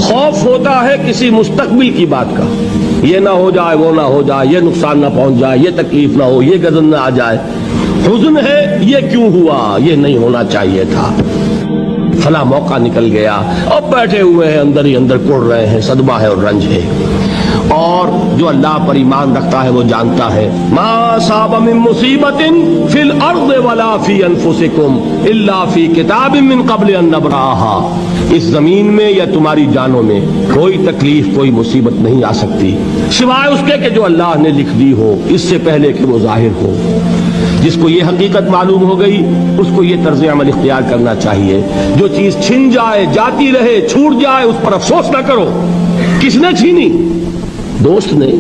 خوف ہوتا ہے کسی مستقبل کی بات کا، یہ نہ ہو جائے، وہ نہ ہو جائے، یہ نقصان نہ پہنچ جائے، یہ تکلیف نہ ہو، یہ غضب نہ آ جائے۔ حزن ہے یہ کیوں ہوا، یہ نہیں ہونا چاہیے تھا، فلاں موقع نکل گیا، اب بیٹھے ہوئے ہیں اندر ہی اندر کوڑ رہے ہیں، صدمہ ہے اور رنج ہے۔ اور جو اللہ پر ایمان رکھتا ہے وہ جانتا ہے ما اصاب من مصیبت فی الارض ولا فی انفسکم الا فی کتاب من قبل ان نبرأها، اس زمین میں یا تمہاری جانوں میں کوئی تکلیف، کوئی مصیبت نہیں آ سکتی سوائے اس کے کہ جو اللہ نے لکھ دی ہو اس سے پہلے کہ وہ ظاہر ہو۔ جس کو یہ حقیقت معلوم ہو گئی اس کو یہ طرز عمل اختیار کرنا چاہیے، جو چیز چھن جائے، جاتی رہے، چھوٹ جائے، اس پر افسوس نہ کرو۔ کس نے چھینی؟ دوست نے۔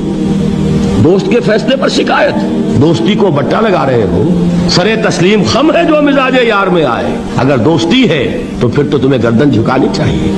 دوست کے فیصلے پر شکایت، دوستی کو بٹا لگا رہے ہو، سرے تسلیم خم ہے جو مزاج یار میں آئے۔ اگر دوستی ہے تو پھر تو تمہیں گردن جھکانی چاہیے۔